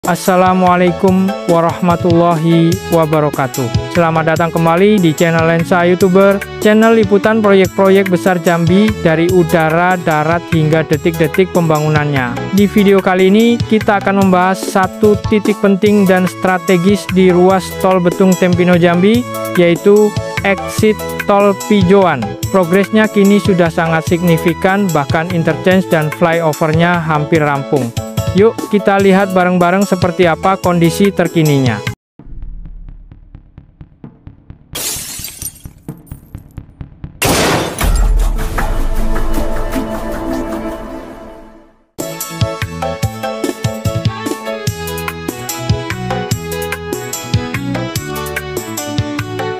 Assalamualaikum warahmatullahi wabarakatuh. Selamat datang kembali di channel Lensa YouTuber, channel liputan proyek-proyek besar Jambi dari udara, darat, hingga detik-detik pembangunannya. Di video kali ini, kita akan membahas satu titik penting dan strategis di ruas tol Betung Tempino Jambi, yaitu exit tol Pijoan. Progresnya kini sudah sangat signifikan, bahkan interchange dan flyovernya hampir rampung. Yuk kita lihat bareng-bareng seperti apa kondisi terkininya.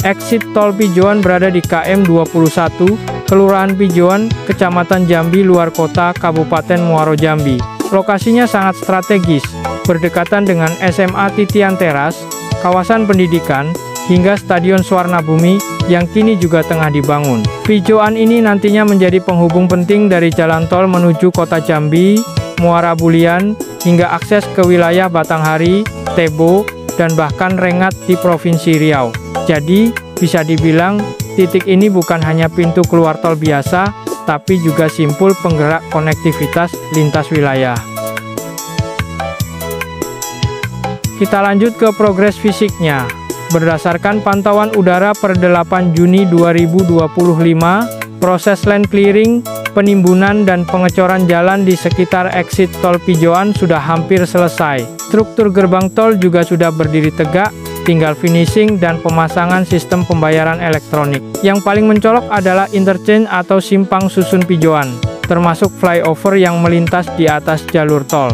Exit tol Pijoan berada di KM 21, Kelurahan Pijoan, Kecamatan Jambi Luar Kota, Kabupaten Muaro Jambi. Lokasinya sangat strategis, berdekatan dengan SMA Titian Teras, kawasan pendidikan, hingga Stadion Suwarna Bumi yang kini juga tengah dibangun. Pijoan ini nantinya menjadi penghubung penting dari jalan tol menuju kota Jambi, Muara Bulian, hingga akses ke wilayah Batanghari, Tebo, dan bahkan Rengat di Provinsi Riau. Jadi, bisa dibilang titik ini bukan hanya pintu keluar tol biasa, tapi juga simpul penggerak konektivitas lintas wilayah. Kita lanjut ke progres fisiknya. Berdasarkan pantauan udara per 8 Juni 2025, proses land clearing, penimbunan dan pengecoran jalan di sekitar exit tol Pijoan sudah hampir selesai. Struktur gerbang tol juga sudah berdiri tegak, tinggal finishing dan pemasangan sistem pembayaran elektronik. Yang paling mencolok adalah interchange atau simpang susun Pijoan, termasuk flyover yang melintas di atas jalur tol.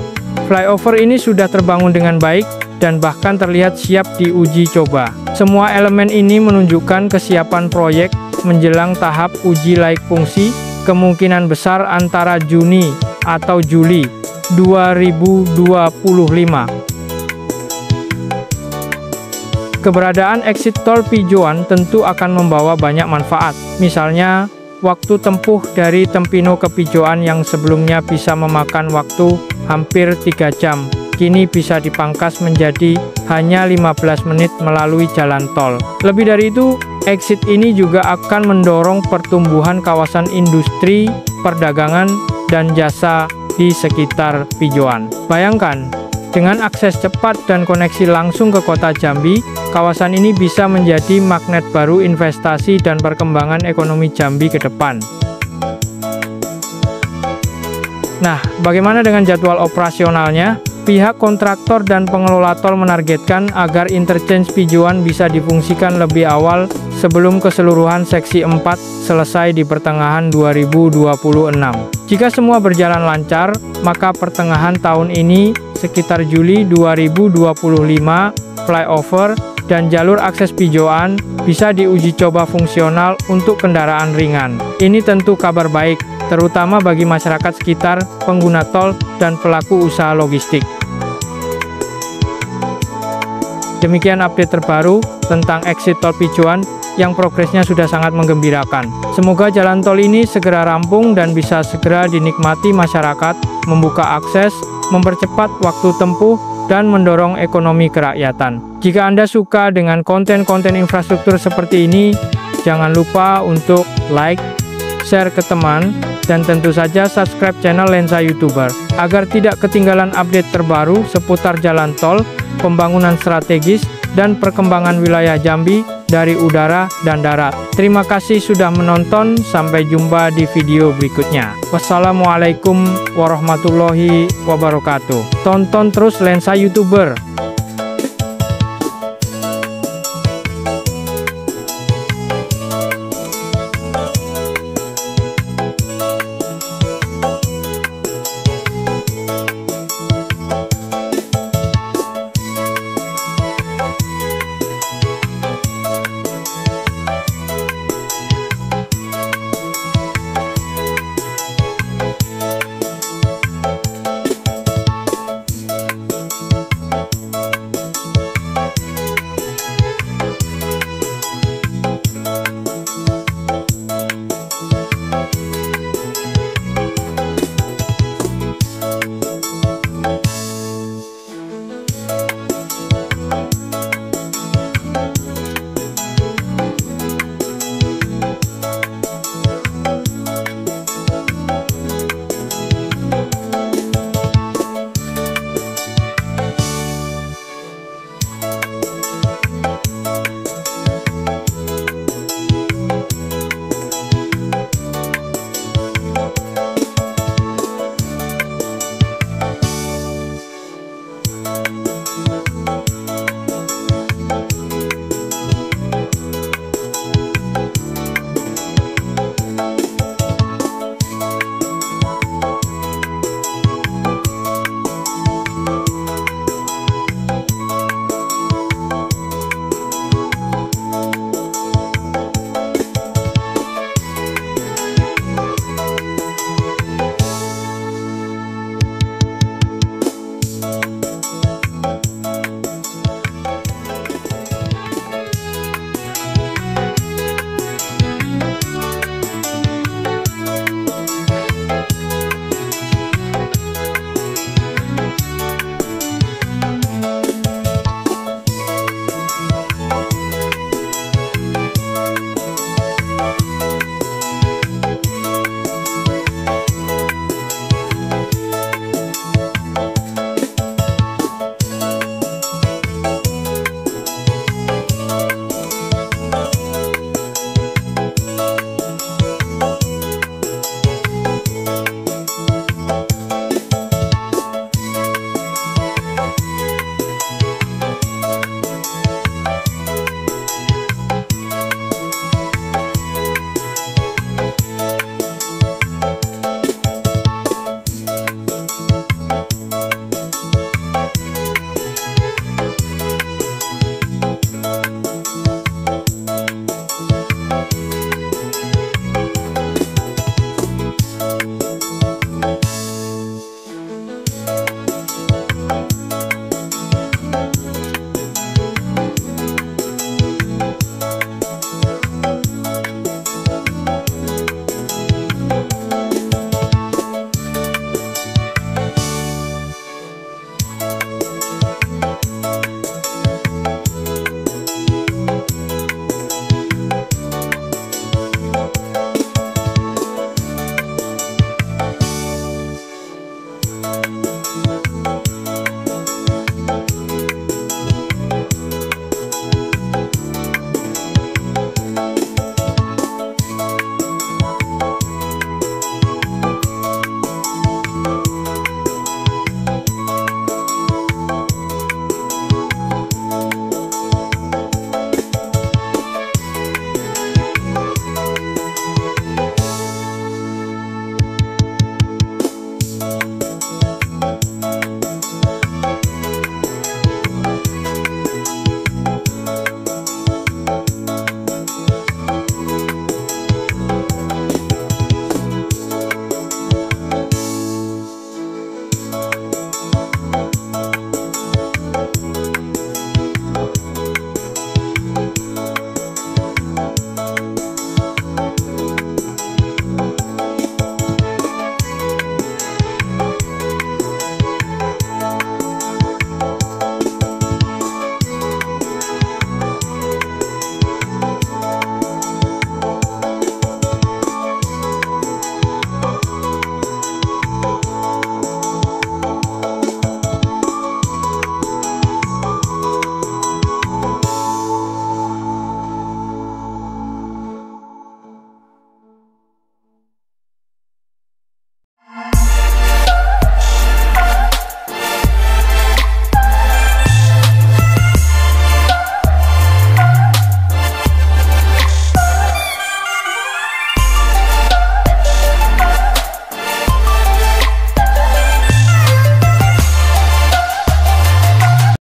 Flyover ini sudah terbangun dengan baik dan bahkan terlihat siap diuji coba. Semua elemen ini menunjukkan kesiapan proyek menjelang tahap uji layak fungsi, kemungkinan besar antara Juni atau Juli 2025. Keberadaan exit tol Pijoan tentu akan membawa banyak manfaat. Misalnya, waktu tempuh dari Tempino ke Pijoan yang sebelumnya bisa memakan waktu hampir 3 jam, kini bisa dipangkas menjadi hanya 15 menit melalui jalan tol. Lebih dari itu, exit ini juga akan mendorong pertumbuhan kawasan industri, perdagangan, dan jasa di sekitar Pijoan. Bayangkan, dengan akses cepat dan koneksi langsung ke kota Jambi, kawasan ini bisa menjadi magnet baru investasi dan perkembangan ekonomi Jambi ke depan. Nah, bagaimana dengan jadwal operasionalnya? Pihak kontraktor dan pengelola tol menargetkan agar interchange Pijoan bisa difungsikan lebih awal sebelum keseluruhan seksi 4 selesai di pertengahan 2026. Jika semua berjalan lancar, maka pertengahan tahun ini, sekitar Juli 2025, flyover dan jalur akses Pijoan bisa diuji coba fungsional untuk kendaraan ringan. Ini tentu kabar baik, terutama bagi masyarakat sekitar, pengguna tol, dan pelaku usaha logistik. Demikian update terbaru tentang exit tol Pijoan yang progresnya sudah sangat menggembirakan. Semoga jalan tol ini segera rampung dan bisa segera dinikmati masyarakat, membuka akses, mempercepat waktu tempuh, dan mendorong ekonomi kerakyatan. Jika Anda suka dengan konten-konten infrastruktur seperti ini, jangan lupa untuk like, share ke teman, dan tentu saja subscribe channel Lensa YouTuber, agar tidak ketinggalan update terbaru seputar jalan tol, pembangunan strategis, dan perkembangan wilayah Jambi dari udara dan darat. Terima kasih sudah menonton, sampai jumpa di video berikutnya. Wassalamualaikum warahmatullahi wabarakatuh. Tonton terus Lensa YouTuber.